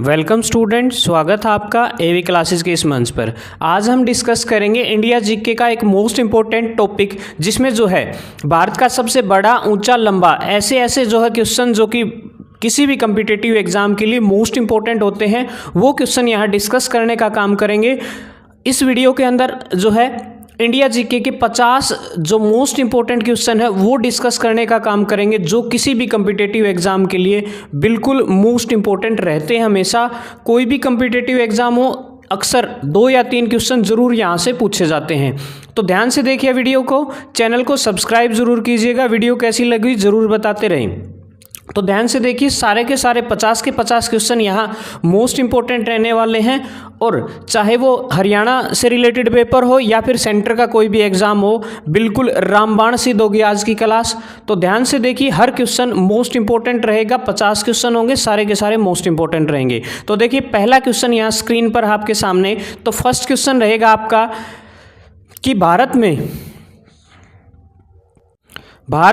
Welcome student, स्वागत है आपका एवी क्लासेस के इस मंच पर। आज हम डिस्कस करेंगे इंडिया जीके का एक मोस्ट इम्पोर्टेंट टॉपिक, जिसमें जो है भारत का सबसे बड़ा, ऊंचा, लंबा, ऐसे जो है क्वेश्चन जो कि किसी भी कम्पिटिटिव एग्जाम के लिए मोस्ट इम्पोर्टेंट होते हैं, वो क्वेश्चन यहाँ डिस्कस करने का काम करेंगे। इस वीडियो के अंदर जो है इंडिया जीके के 50 जो मोस्ट इंपॉर्टेंट क्वेश्चन है वो डिस्कस करने का काम करेंगे, जो किसी भी कम्पिटिटिव एग्जाम के लिए बिल्कुल मोस्ट इंपॉर्टेंट रहते हैं। हमेशा कोई भी कम्पिटिटिव एग्जाम हो, अक्सर 2 या 3 क्वेश्चन जरूर यहाँ से पूछे जाते हैं। तो ध्यान से देखिए वीडियो को, चैनल को सब्सक्राइब जरूर कीजिएगा। वीडियो कैसी लगी जरूर बताते रहें। तो ध्यान से देखिए, सारे के सारे 50 के 50 क्वेश्चन यहाँ मोस्ट इंपॉर्टेंट रहने वाले हैं, और चाहे वो हरियाणा से रिलेटेड पेपर हो या फिर सेंटर का कोई भी एग्जाम हो, बिल्कुल रामबाण सिद्ध होगी आज की क्लास। तो ध्यान से देखिए, हर क्वेश्चन मोस्ट इंपॉर्टेंट रहेगा। 50 क्वेश्चन होंगे, सारे के सारे मोस्ट इंपॉर्टेंट रहेंगे। तो देखिए पहला क्वेश्चन यहाँ स्क्रीन पर आपके सामने। तो फर्स्ट क्वेश्चन रहेगा आपका कि भारत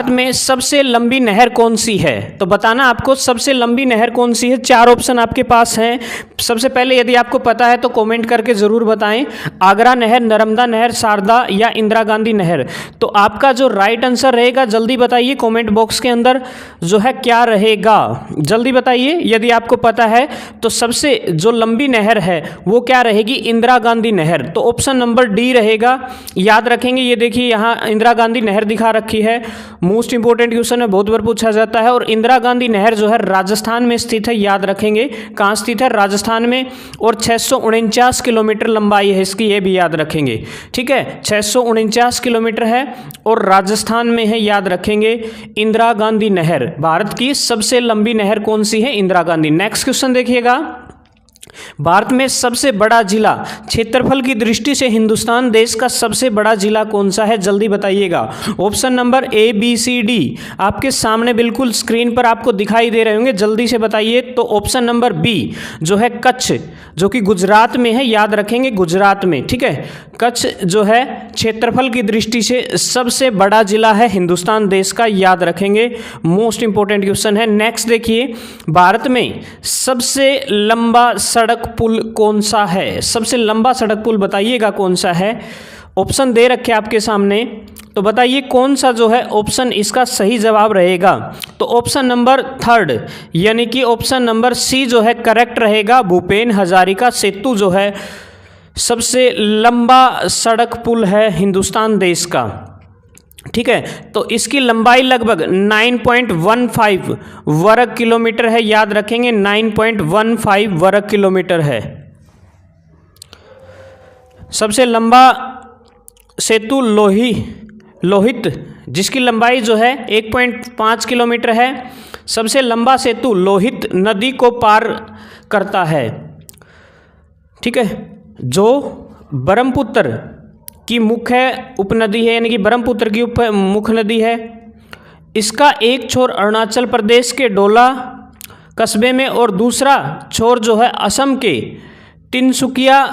में सबसे लंबी नहर कौन सी है। तो बताना आपको सबसे लंबी नहर कौन सी है। 4 ऑप्शन आपके पास हैं। सबसे पहले यदि आपको पता है तो कमेंट करके ज़रूर बताएं। आगरा नहर, नर्मदा नहर, शारदा या इंदिरा गांधी नहर। तो आपका जो राइट आंसर रहेगा, जल्दी बताइए कमेंट बॉक्स के अंदर जो है क्या रहेगा, जल्दी बताइए। यदि आपको पता है तो सबसे जो लंबी नहर है वो क्या रहेगी, इंदिरा गांधी नहर। तो ऑप्शन नंबर डी रहेगा। याद रखेंगे, ये देखिए यहाँ इंदिरा गांधी नहर दिखा रखी है। मोस्ट इंपोर्टेंट क्वेश्चन है, बहुत बार पूछा जाता है। और इंदिरा गांधी नहर जो है राजस्थान में स्थित है। याद रखेंगे कहाँ स्थित है, राजस्थान में। और 649 किलोमीटर लंबाई है इसकी, ये भी याद रखेंगे। ठीक है, 649 किलोमीटर है और राजस्थान में है, याद रखेंगे। इंदिरा गांधी नहर भारत की सबसे लंबी नहर कौन सी है, इंदिरा गांधी। नेक्स्ट क्वेश्चन देखिएगा, भारत में सबसे बड़ा जिला, क्षेत्रफल की दृष्टि से हिंदुस्तान देश का सबसे बड़ा जिला कौन सा है, जल्दी बताइएगा। Option number A, B, C, D आपके सामने बिल्कुल स्क्रीन पर आपको दिखाई दे रहे होंगे, जल्दी से बताइए। तो ऑप्शन नंबर बी जो है कच्छ, जो कि गुजरात में है, याद रखेंगे गुजरात में। ठीक है, कच्छ जो है क्षेत्रफल की दृष्टि से सबसे बड़ा जिला है हिंदुस्तान देश का, याद रखेंगे। मोस्ट इंपोर्टेंट क्वेश्चन है। नेक्स्ट देखिए, भारत में सबसे लंबा सड़क पुल कौन सा है। सबसे लंबा सड़क पुल बताइएगा कौन सा है। ऑप्शन दे रखे आपके सामने, तो बताइए कौन सा जो है ऑप्शन इसका सही जवाब रहेगा। तो ऑप्शन नंबर 3 यानी कि ऑप्शन नंबर सी जो है करेक्ट रहेगा। भूपेन हजारिका सेतु जो है सबसे लंबा सड़क पुल है हिंदुस्तान देश का। ठीक है, तो इसकी लंबाई लगभग 9.15 वर्ग किलोमीटर है, याद रखेंगे 9.15 वर्ग किलोमीटर है। सबसे लंबा सेतु लोहित जिसकी लंबाई जो है 1.5 किलोमीटर है। सबसे लंबा सेतु लोहित नदी को पार करता है। ठीक है, जो ब्रह्मपुत्र की मुख्य उपनदी है, यानी कि ब्रह्मपुत्र की मुख्य नदी है। इसका एक छोर अरुणाचल प्रदेश के डोला कस्बे में और दूसरा छोर जो है असम के तिनसुकिया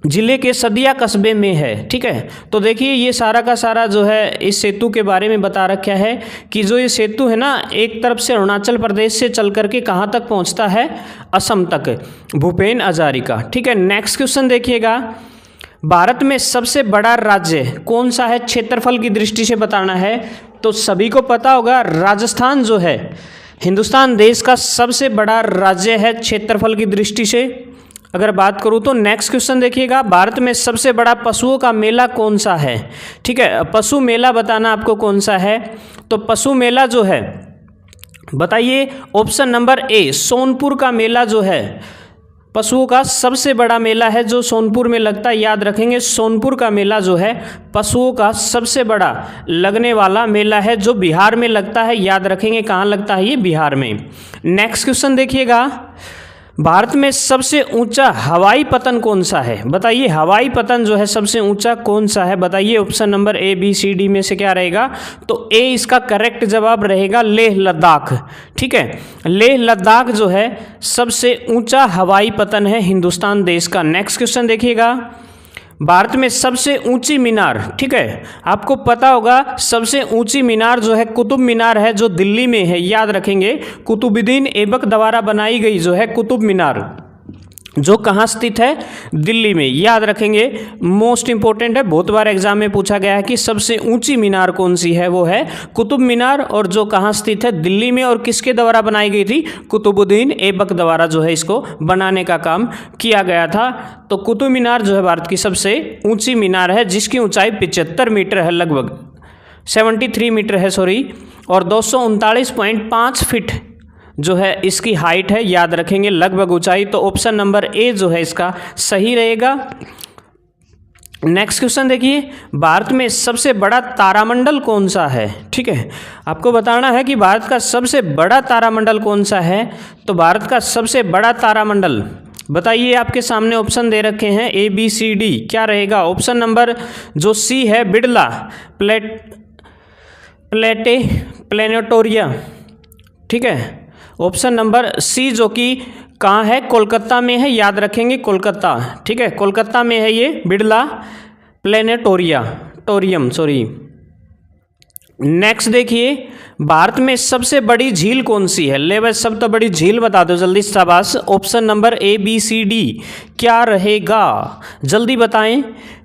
जिले के सदिया कस्बे में है। ठीक है, तो देखिए ये सारा का सारा जो है इस सेतु के बारे में बता रखा है कि जो ये सेतु है ना, एक तरफ से अरुणाचल प्रदेश से चल करके कहाँ तक पहुँचता है, असम तक। भूपेन हजारिका। ठीक है, नेक्स्ट क्वेश्चन देखिएगा, भारत में सबसे बड़ा राज्य कौन सा है, क्षेत्रफल की दृष्टि से बताना है। तो सभी को पता होगा राजस्थान जो है हिंदुस्तान देश का सबसे बड़ा राज्य है क्षेत्रफल की दृष्टि से अगर बात करूँ तो। नेक्स्ट क्वेश्चन देखिएगा, भारत में सबसे बड़ा पशुओं का मेला कौन सा है। ठीक है, पशु मेला बताना आपको कौन सा है। तो पशु मेला जो है बताइए। ऑप्शन नंबर ए, सोनपुर का मेला जो है पशुओं का सबसे बड़ा मेला है, जो सोनपुर में लगता है, याद रखेंगे। सोनपुर का मेला जो है पशुओं का सबसे बड़ा लगने वाला मेला है, जो बिहार में लगता है, याद रखेंगे कहाँ लगता है, ये बिहार में। नेक्स्ट क्वेश्चन देखिएगा, भारत में सबसे ऊंचा हवाई पतन कौन सा है, बताइए। हवाई पतन जो है सबसे ऊंचा कौन सा है, बताइए। Option number A, B, C, D में से क्या रहेगा। तो ए इसका करेक्ट जवाब रहेगा, लेह लद्दाख। ठीक है, लेह लद्दाख जो है सबसे ऊंचा हवाई पतन है हिंदुस्तान देश का। नेक्स्ट क्वेश्चन देखिएगा, भारत में सबसे ऊंची मीनार, ठीक है, आपको पता होगा सबसे ऊंची मीनार जो है कुतुब मीनार है, जो दिल्ली में है, याद रखेंगे। कुतुबुद्दीन ऐबक द्वारा बनाई गई जो है कुतुब मीनार, जो कहाँ स्थित है, दिल्ली में, याद रखेंगे। मोस्ट इंपॉर्टेंट है, बहुत बार एग्जाम में पूछा गया है कि सबसे ऊंची मीनार कौन सी है, वो है कुतुब मीनार, और जो कहाँ स्थित है, दिल्ली में, और किसके द्वारा बनाई गई थी, कुतुबुद्दीन ऐबक द्वारा जो है इसको बनाने का काम किया गया था। तो कुतुब मीनार जो है भारत की सबसे ऊंची मीनार है, जिसकी ऊंचाई 75 मीटर है, लगभग 73 मीटर है, सॉरी, और 239.5 फीट जो है इसकी हाइट है, याद रखेंगे, लगभग ऊंचाई। तो ऑप्शन नंबर ए जो है इसका सही रहेगा। नेक्स्ट क्वेश्चन देखिए, भारत में सबसे बड़ा तारामंडल कौन सा है, ठीक है, आपको बताना है कि भारत का सबसे बड़ा तारामंडल कौन सा है। तो भारत का सबसे बड़ा तारामंडल बताइए, आपके सामने ऑप्शन दे रखे हैं ए बी सी डी, क्या रहेगा। ऑप्शन नंबर जो सी है, बिरला प्लेनेटोरिया, ठीक है। ऑप्शन नंबर सी जो कि कहाँ है, कोलकाता में है, याद रखेंगे, कोलकाता, ठीक है, कोलकाता में है ये बिरला प्लेनेटोरियम, सॉरी। नेक्स्ट देखिए, भारत में सबसे बड़ी झील कौन सी है। ले भाई, सब तो बड़ी झील बता दो जल्दी, शाबाश। Option number A B C D क्या रहेगा, जल्दी बताएं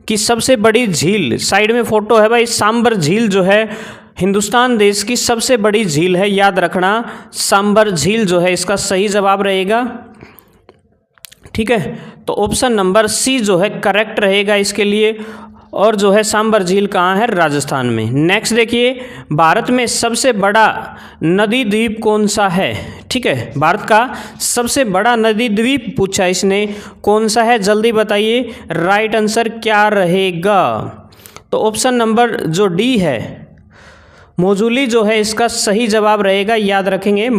कि सबसे बड़ी झील। साइड में फोटो है भाई, सांबर झील जो है हिंदुस्तान देश की सबसे बड़ी झील है, याद रखना, सांबर झील जो है इसका सही जवाब रहेगा, ठीक है। तो ऑप्शन नंबर सी जो है करेक्ट रहेगा इसके लिए, और जो है सांबर झील कहाँ है, राजस्थान में। नेक्स्ट देखिए, भारत में सबसे बड़ा नदी द्वीप कौन सा है, ठीक है, भारत का सबसे बड़ा नदी द्वीप पूछा इसने, कौन सा है, जल्दी बताइए, राइट आंसर क्या रहेगा। तो ऑप्शन नंबर जो डी है, माजुली जो है इसका सही जवाब रहेगा, याद रखेंगे,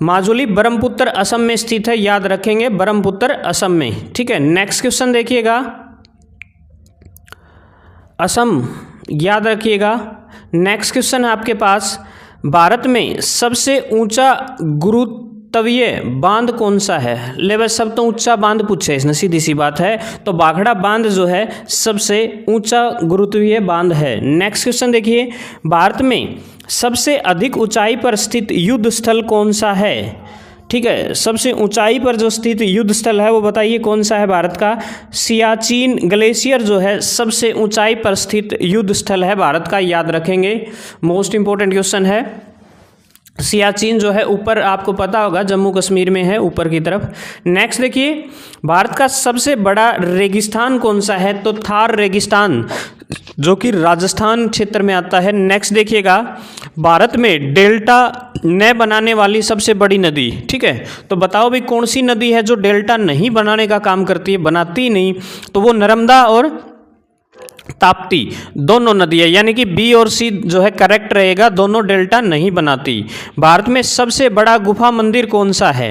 माजुली ब्रह्मपुत्र असम में स्थित है, याद रखेंगे, ब्रह्मपुत्र असम में, ठीक है। नेक्स्ट क्वेश्चन देखिएगा, असम, याद रखिएगा। नेक्स्ट क्वेश्चन है आपके पास, भारत में सबसे ऊंचा गुरुत्वीय बांध कौन सा है। ले बस, सब तो ऊंचा बांध पूछे इसने, सीधी सी बात है। तो भाखड़ा बांध जो है सबसे ऊंचा गुरुत्वीय बांध है। नेक्स्ट क्वेश्चन देखिए, भारत में सबसे अधिक ऊंचाई पर स्थित युद्ध स्थल कौन सा है, ठीक है, सबसे ऊंचाई पर जो स्थित युद्ध स्थल है वो बताइए कौन सा है। भारत का सियाचिन ग्लेशियर जो है सबसे ऊंचाई पर स्थित युद्ध स्थल है भारत का, याद रखेंगे, मोस्ट इंपॉर्टेंट क्वेश्चन है। सियाचिन जो है ऊपर, आपको पता होगा, जम्मू कश्मीर में है, ऊपर की तरफ। नेक्स्ट देखिए, भारत का सबसे बड़ा रेगिस्तान कौन सा है। तो थार रेगिस्तान जो कि राजस्थान क्षेत्र में आता है। नेक्स्ट देखिएगा, भारत में डेल्टा न बनाने वाली सबसे बड़ी नदी, ठीक है, तो बताओ भाई कौन सी नदी है जो डेल्टा नहीं बनाने का काम करती है, बनाती नहीं। तो वो नर्मदा और ताप्ती दोनों नदी है, यानी कि बी और सी जो है करेक्ट रहेगा, दोनों डेल्टा नहीं बनाती। भारत में सबसे बड़ा गुफा मंदिर कौन सा है,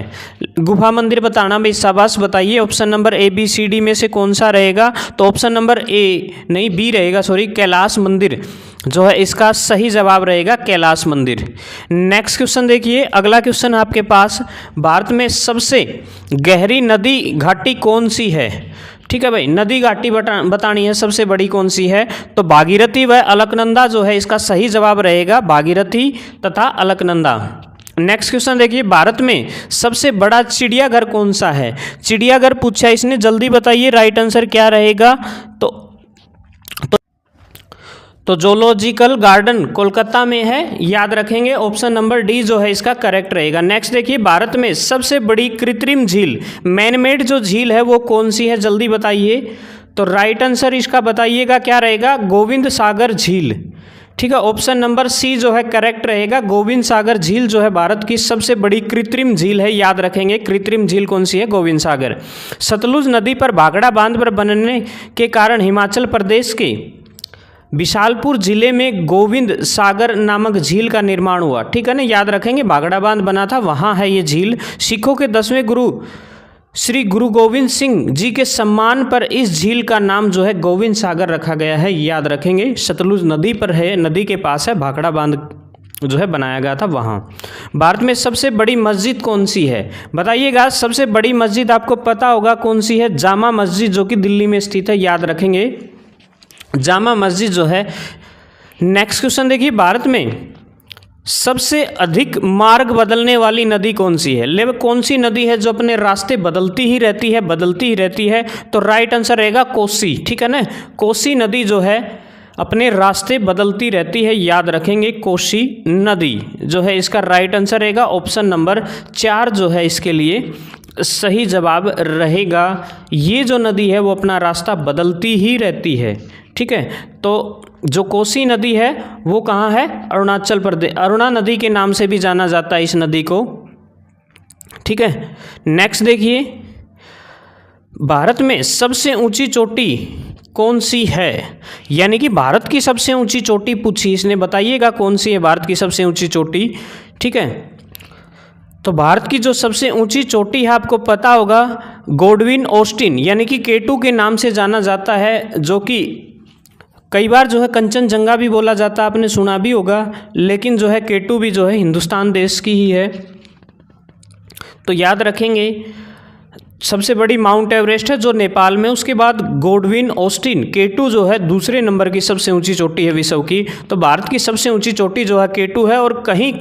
गुफा मंदिर बताना भाई, शाबाश, बताइए। Option number A B C D में से कौन सा रहेगा। तो ऑप्शन नंबर ए नहीं, बी रहेगा, सॉरी, कैलाश मंदिर जो है इसका सही जवाब रहेगा, कैलाश मंदिर। नेक्स्ट क्वेश्चन देखिए, अगला क्वेश्चन आपके पास, भारत में सबसे गहरी नदी घाटी कौन सी है, ठीक है भाई, नदी घाटी बतानी है सबसे बड़ी कौन सी है। तो भागीरथी व अलकनंदा जो है इसका सही जवाब रहेगा, भागीरथी तथा अलकनंदा। नेक्स्ट क्वेश्चन देखिए, भारत में सबसे बड़ा चिड़ियाघर कौन सा है, चिड़ियाघर पूछा इसने, जल्दी बताइए राइट आंसर क्या रहेगा। तो जूलॉजिकल गार्डन कोलकाता में है, याद रखेंगे, ऑप्शन नंबर डी जो है इसका करेक्ट रहेगा। नेक्स्ट देखिए, भारत में सबसे बड़ी कृत्रिम झील, मैनमेड जो झील है वो कौन सी है, जल्दी बताइए। तो राइट आंसर इसका बताइएगा क्या रहेगा, गोविंद सागर झील, ठीक है, ऑप्शन नंबर सी जो है करेक्ट रहेगा। गोविंद सागर झील जो है भारत की सबसे बड़ी कृत्रिम झील है, याद रखेंगे, कृत्रिम झील कौन सी है, गोविंद सागर। सतलुज नदी पर भाखड़ा बांध पर बनने के कारण हिमाचल प्रदेश के बिशालपुर जिले में गोविंद सागर नामक झील का निर्माण हुआ, ठीक है ना, याद रखेंगे, भाखड़ा बांध बना था, वहाँ है ये झील। सिखों के 10वें गुरु श्री गुरु गोविंद सिंह जी के सम्मान पर इस झील का नाम जो है गोविंद सागर रखा गया है, याद रखेंगे, सतलुज नदी पर है, नदी के पास है भाखड़ा बांध जो है बनाया गया था वहाँ। भारत में सबसे बड़ी मस्जिद कौन सी है बताइएगा। सबसे बड़ी मस्जिद आपको पता होगा कौन सी है, जामा मस्जिद, जो कि दिल्ली में स्थित है, याद रखेंगे जामा मस्जिद जो है। नेक्स्ट क्वेश्चन देखिए, भारत में सबसे अधिक मार्ग बदलने वाली नदी कौन सी है। लेकिन कौन सी नदी है जो अपने रास्ते बदलती ही रहती है, तो राइट आंसर रहेगा कोसी, ठीक है ना। कोसी नदी जो है अपने रास्ते बदलती रहती है, याद रखेंगे कोसी नदी जो है इसका राइट आंसर रहेगा ऑप्शन नंबर 4 जो है इसके लिए सही जवाब रहेगा। ये जो नदी है वो अपना रास्ता बदलती ही रहती है, ठीक है। तो जो कोसी नदी है वो कहाँ है, अरुणाचल प्रदेश, अरुणा नदी के नाम से भी जाना जाता है इस नदी को, ठीक है। नेक्स्ट देखिए, भारत में सबसे ऊंची चोटी कौन सी है, यानी कि भारत की सबसे ऊंची चोटी पूछी इसने, बताइएगा कौन सी है भारत की सबसे ऊंची चोटी, ठीक है। तो भारत की जो सबसे ऊंची चोटी है आपको पता होगा गोडविन ऑस्टिन यानी कि K2 के नाम से जाना जाता है, जो कि कई बार जो है कंचनजंगा भी बोला जाता है, आपने सुना भी होगा, लेकिन जो है K2 भी जो है हिंदुस्तान देश की ही है, तो याद रखेंगे। सबसे बड़ी माउंट एवरेस्ट है जो नेपाल में, उसके बाद गोडविन ऑस्टिन, K2 जो है दूसरे नंबर की सबसे ऊंची चोटी है विश्व की। तो भारत की सबसे ऊंची चोटी जो है K2 है, और कहीं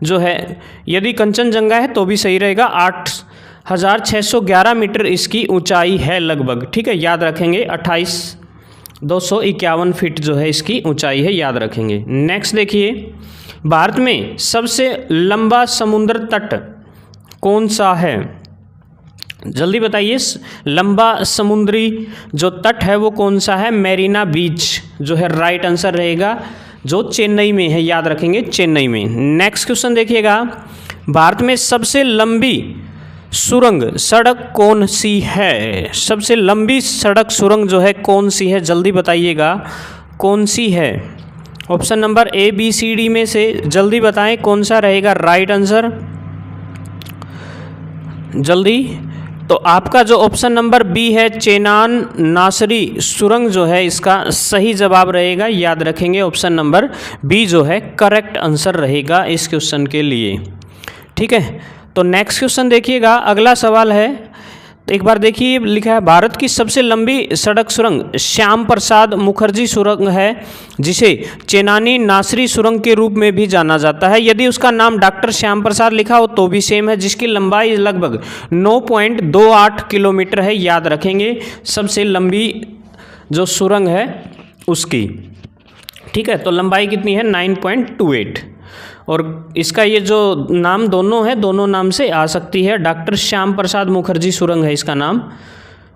जो है यदि कंचनजंगा है तो भी सही रहेगा, 8,611 मीटर इसकी ऊंचाई है लगभग, ठीक है, याद रखेंगे। 28,251 फीट जो है इसकी ऊंचाई है, याद रखेंगे। नेक्स्ट देखिए, भारत में सबसे लंबा समुद्र तट कौन सा है, जल्दी बताइए। लंबा समुद्री जो तट है वो कौन सा है, मेरीना बीच जो है राइट आंसर रहेगा, जो चेन्नई में है, याद रखेंगे चेन्नई में। नेक्स्ट क्वेश्चन देखिएगा, भारत में सबसे लंबी सुरंग सड़क कौन सी है, सबसे लंबी सड़क सुरंग जो है कौन सी है, जल्दी बताइएगा कौन सी है। ऑप्शन नंबर ABCD में से जल्दी बताएं कौन सा रहेगा राइट आंसर, जल्दी। तो आपका जो ऑप्शन नंबर B है चेनान नासरी सुरंग जो है इसका सही जवाब रहेगा, याद रखेंगे ऑप्शन नंबर B जो है करेक्ट आंसर रहेगा इस क्वेश्चन के लिए, ठीक है। तो नेक्स्ट क्वेश्चन देखिएगा, अगला सवाल है, एक बार देखिए लिखा है, भारत की सबसे लंबी सड़क सुरंग श्याम प्रसाद मुखर्जी सुरंग है, जिसे चेनानी नासरी सुरंग के रूप में भी जाना जाता है। यदि उसका नाम डॉक्टर श्याम प्रसाद लिखा हो तो भी सेम है, जिसकी लंबाई लगभग 9.28 किलोमीटर है, याद रखेंगे सबसे लंबी जो सुरंग है उसकी, ठीक है। तो लंबाई कितनी है 9.28, और इसका ये जो नाम दोनों है, दोनों नाम से आ सकती है, डॉक्टर श्याम प्रसाद मुखर्जी सुरंग है इसका नाम,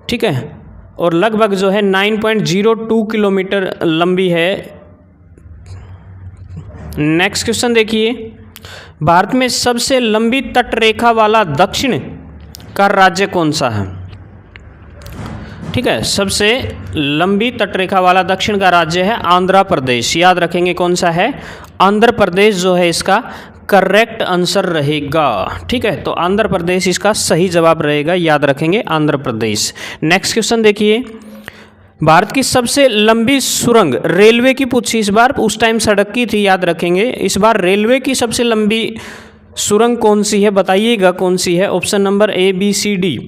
ठीक है। और लगभग जो है 9.02 किलोमीटर लंबी है। नेक्स्ट क्वेश्चन देखिए, भारत में सबसे लंबी तट रेखा वाला दक्षिण का राज्य कौन सा है, ठीक है। सबसे लंबी तटरेखा वाला दक्षिण का राज्य है आंध्र प्रदेश, याद रखेंगे कौन सा है, आंध्र प्रदेश जो है इसका करेक्ट आंसर रहेगा, ठीक है। तो आंध्र प्रदेश इसका सही जवाब रहेगा, याद रखेंगे आंध्र प्रदेश। नेक्स्ट क्वेश्चन देखिए, भारत की सबसे लंबी सुरंग रेलवे की पूछी इस बार, उस टाइम सड़क की थी, याद रखेंगे। इस बार रेलवे की सबसे लंबी सुरंग कौन सी है, बताइएगा कौन सी है, ऑप्शन नंबर ABCD।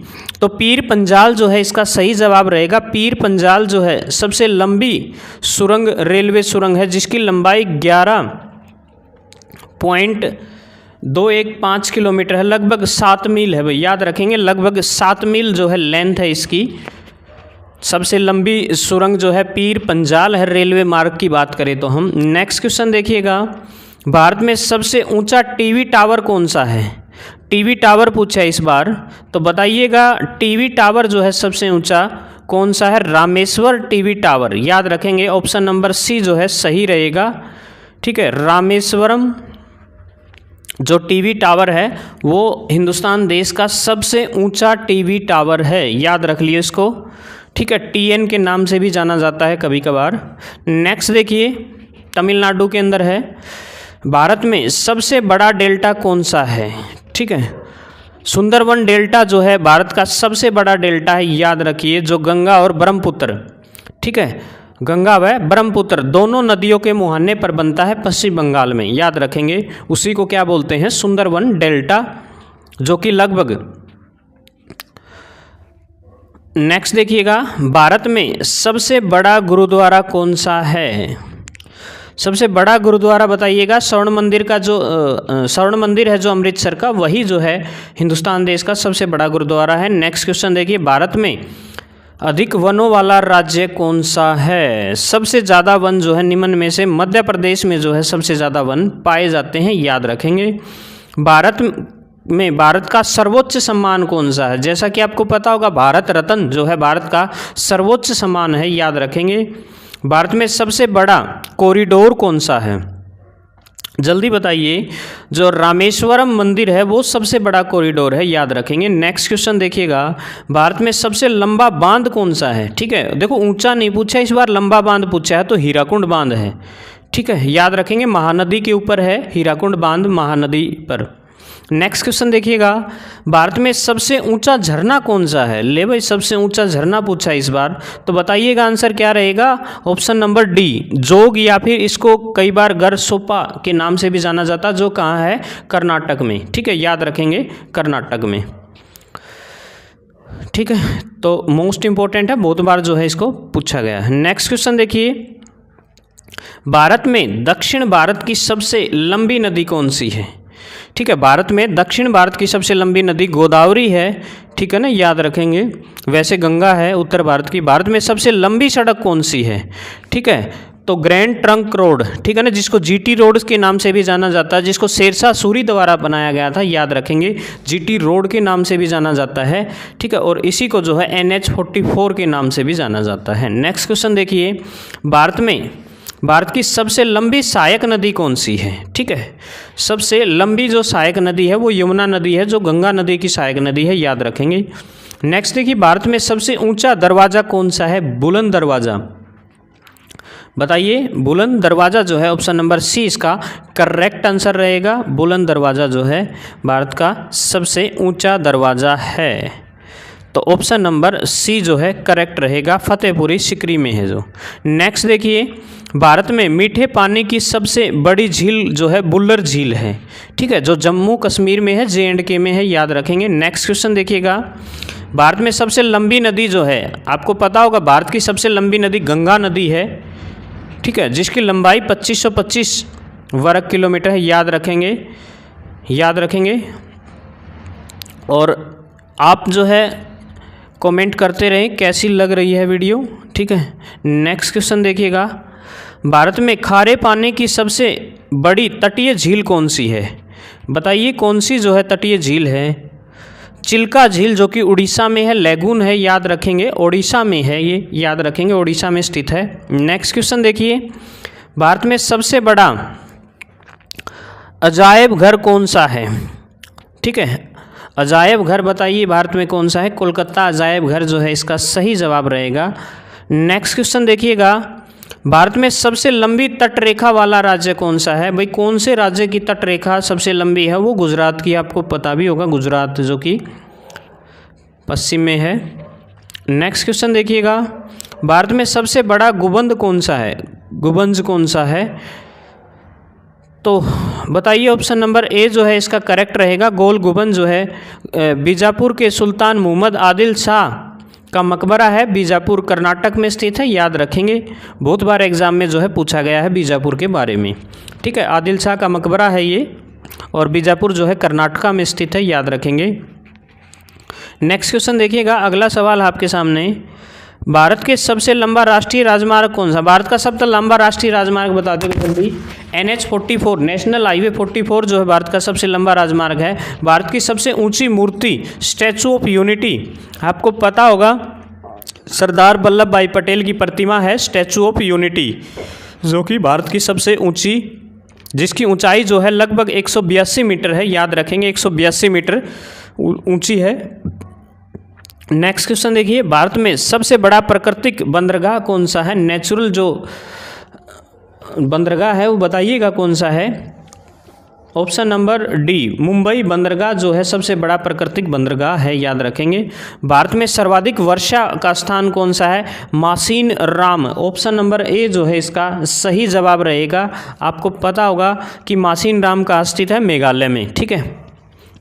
तो पीर पंजाल जो है इसका सही जवाब रहेगा, पीर पंजाल जो है सबसे लंबी सुरंग रेलवे सुरंग है, जिसकी लंबाई 11.215 किलोमीटर है, लगभग 7 मील है भाई, याद रखेंगे लगभग 7 मील जो है लेंथ है इसकी। सबसे लंबी सुरंग जो है पीर पंजाल है, रेलवे मार्ग की बात करें तो हम। नेक्स्ट क्वेश्चन देखिएगा, भारत में सबसे ऊंचा टीवी टावर कौन सा है, टीवी टावर पूछा है इस बार, तो बताइएगा टीवी टावर जो है सबसे ऊंचा कौन सा है, रामेश्वर टीवी टावर, याद रखेंगे ऑप्शन नंबर C जो है सही रहेगा, ठीक है। रामेश्वरम जो टीवी टावर है वो हिंदुस्तान देश का सबसे ऊंचा टीवी टावर है, याद रख लिए इसको, ठीक है। TN के नाम से भी जाना जाता है कभी कभार। नेक्स्ट देखिए, तमिलनाडु के अंदर है, भारत में सबसे बड़ा डेल्टा कौन सा है, ठीक है। सुंदरवन डेल्टा जो है भारत का सबसे बड़ा डेल्टा है, याद रखिए, जो गंगा और ब्रह्मपुत्र, ठीक है। गंगा व ब्रह्मपुत्र दोनों नदियों के मुहाने पर बनता है पश्चिम बंगाल में, याद रखेंगे। उसी को क्या बोलते हैं? सुंदरवन डेल्टा, जो कि लगभग। नेक्स्ट देखिएगा, भारत में सबसे बड़ा गुरुद्वारा कौन सा है? सबसे बड़ा गुरुद्वारा बताइएगा। स्वर्ण मंदिर का जो स्वर्ण मंदिर है जो अमृतसर का, वही जो है हिंदुस्तान देश का सबसे बड़ा गुरुद्वारा है। नेक्स्ट क्वेश्चन देखिए, भारत में अधिक वनों वाला राज्य कौन सा है? सबसे ज़्यादा वन जो है निम्न में से मध्य प्रदेश में जो है सबसे ज़्यादा वन पाए जाते हैं, याद रखेंगे। भारत का सर्वोच्च सम्मान कौन सा है? जैसा कि आपको पता होगा, भारत रत्न जो है भारत का सर्वोच्च सम्मान है, याद रखेंगे। भारत में सबसे बड़ा कॉरिडोर कौन सा है? जल्दी बताइए। जो रामेश्वरम मंदिर है वो सबसे बड़ा कॉरिडोर है, याद रखेंगे। नेक्स्ट क्वेश्चन देखिएगा, भारत में सबसे लंबा बांध कौन सा है? ठीक है, देखो ऊंचा नहीं पूछा इस बार, लंबा बांध पूछा है, तो हीराकुंड बांध है। ठीक है, याद रखेंगे, महानदी के ऊपर है हीराकुंड बांध, महानदी पर। नेक्स्ट क्वेश्चन देखिएगा, भारत में सबसे ऊंचा झरना कौन सा है? ले भाई, सबसे ऊंचा झरना पूछा इस बार, तो बताइएगा आंसर क्या रहेगा? ऑप्शन नंबर डी, जोग, या फिर इसको कई बार गरसोपा के नाम से भी जाना जाता है, जो कहाँ है? कर्नाटक में। ठीक है, याद रखेंगे, कर्नाटक में। ठीक है, तो मोस्ट इंपॉर्टेंट है, बहुत बार जो है इसको पूछा गया है। नेक्स्ट क्वेश्चन देखिए, भारत में दक्षिण भारत की सबसे लंबी नदी कौन सी है? ठीक है, भारत में दक्षिण भारत की सबसे लंबी नदी गोदावरी है। ठीक है ना, याद रखेंगे। वैसे गंगा है उत्तर भारत की। भारत में सबसे लंबी सड़क कौन सी है? ठीक है, तो ग्रैंड ट्रंक रोड, ठीक है ना, जिसको जीटी रोड के नाम से भी जाना जाता है, जिसको शेरशाह सूरी द्वारा बनाया गया था, याद रखेंगे, जीटी रोड के नाम से भी जाना जाता है। ठीक है, और इसी को जो है NH-44 के नाम से भी जाना जाता है। नेक्स्ट क्वेश्चन देखिए, भारत की सबसे लंबी सहायक नदी कौन सी है? ठीक है, सबसे लंबी जो सहायक नदी है वो यमुना नदी है, जो गंगा नदी की सहायक नदी है, याद रखेंगे। नेक्स्ट देखिए, भारत में सबसे ऊंचा दरवाज़ा कौन सा है? बुलंद दरवाज़ा, बताइए। बुलंद दरवाज़ा जो है ऑप्शन नंबर सी इसका करेक्ट आंसर रहेगा। बुलंद दरवाज़ा जो है भारत का सबसे ऊंचा दरवाज़ा है, तो ऑप्शन नंबर सी जो है करेक्ट रहेगा। फतेहपुरी सिकरी में है जो। नेक्स्ट देखिए, भारत में मीठे पानी की सबसे बड़ी झील जो है बुल्लर झील है। ठीक है, जो जम्मू कश्मीर में है, J&K में है, याद रखेंगे। नेक्स्ट क्वेश्चन देखिएगा, भारत में सबसे लंबी नदी जो है, आपको पता होगा भारत की सबसे लंबी नदी गंगा नदी है। ठीक है, जिसकी लंबाई 2525 वर्ग किलोमीटर है, याद रखेंगे। और आप जो है कमेंट करते रहें कैसी लग रही है वीडियो। ठीक है, नेक्स्ट क्वेश्चन देखिएगा, भारत में खारे पानी की सबसे बड़ी तटीय झील कौन सी है? बताइए, कौन सी जो है तटीय झील है? चिल्का झील, जो कि उड़ीसा में है, लैगून है, याद रखेंगे, ओडिशा में है ये, याद रखेंगे, ओडिशा में स्थित है। नेक्स्ट क्वेश्चन देखिए, भारत में सबसे बड़ा अजायब घर कौन सा है? ठीक है, अजायब घर बताइए भारत में कौन सा है? कोलकाता अजायब घर जो है इसका सही जवाब रहेगा। नेक्स्ट क्वेश्चन देखिएगा, भारत में सबसे लंबी तटरेखा वाला राज्य कौन सा है? भाई, कौन से राज्य की तटरेखा सबसे लंबी है? वो गुजरात की, आपको पता भी होगा, गुजरात जो कि पश्चिम में है। नेक्स्ट क्वेश्चन देखिएगा, भारत में सबसे बड़ा गुंबद कौन सा है? गुंबद कौन सा है? तो बताइए, ऑप्शन नंबर ए जो है इसका करेक्ट रहेगा। गोल गुंबद जो है बीजापुर के सुल्तान मोहम्मद आदिल शाह का मकबरा है, बीजापुर कर्नाटक में स्थित है, याद रखेंगे। बहुत बार एग्जाम में जो है पूछा गया है बीजापुर के बारे में। ठीक है, आदिल शाह का मकबरा है ये, और बीजापुर जो है कर्नाटका में स्थित है, याद रखेंगे। नेक्स्ट क्वेश्चन देखिएगा, अगला सवाल आपके सामने, भारत के सबसे लंबा राष्ट्रीय राजमार्ग कौन सा? भारत का सबसे लंबा राष्ट्रीय राजमार्ग बता दें जल्दी। NH-44 नेशनल हाईवे 44 जो है भारत का सबसे लंबा राजमार्ग है। भारत की सबसे ऊंची मूर्ति स्टैचू ऑफ यूनिटी, आपको पता होगा सरदार वल्लभ भाई पटेल की प्रतिमा है स्टैचू ऑफ यूनिटी, जो कि भारत की सबसे ऊंची, जिसकी ऊंचाई जो है लगभग 182 मीटर है, याद रखेंगे, 182 मीटर ऊंची है। नेक्स्ट क्वेश्चन देखिए, भारत में सबसे बड़ा प्राकृतिक बंदरगाह कौन सा है? नेचुरल जो बंदरगाह है वो बताइएगा कौन सा है? ऑप्शन नंबर डी, मुंबई बंदरगाह जो है सबसे बड़ा प्राकृतिक बंदरगाह है, याद रखेंगे। भारत में सर्वाधिक वर्षा का स्थान कौन सा है? मासीन राम। ऑप्शन नंबर ए जो है इसका सही जवाब रहेगा। आपको पता होगा कि मासीन राम का स्थित है मेघालय में, ठीक है।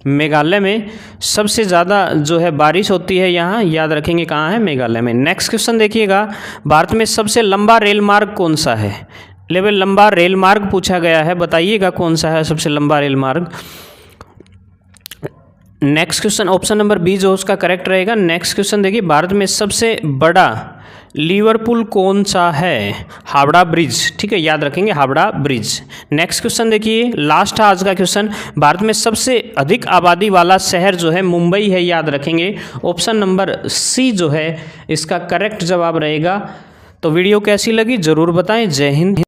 मेघालय में सबसे ज़्यादा जो है बारिश होती है यहाँ, याद रखेंगे कहाँ है? मेघालय में। नेक्स्ट क्वेश्चन देखिएगा, भारत में सबसे लंबा रेल मार्ग कौन सा है? लेवल लंबा रेल मार्ग पूछा गया है, बताइएगा कौन सा है सबसे लंबा रेल मार्ग। Next question option number B जो उसका करेक्ट रहेगा। नेक्स्ट क्वेश्चन देखिए, भारत में सबसे बड़ा लिवरपूल कौन सा है? हावड़ा ब्रिज, ठीक है, याद रखेंगे हावड़ा ब्रिज। नेक्स्ट क्वेश्चन देखिए, लास्ट है आज का क्वेश्चन, भारत में सबसे अधिक आबादी वाला शहर जो है मुंबई है, याद रखेंगे। ऑप्शन नंबर सी जो है इसका करेक्ट जवाब रहेगा। तो वीडियो कैसी लगी ज़रूर बताएं। जय हिंद।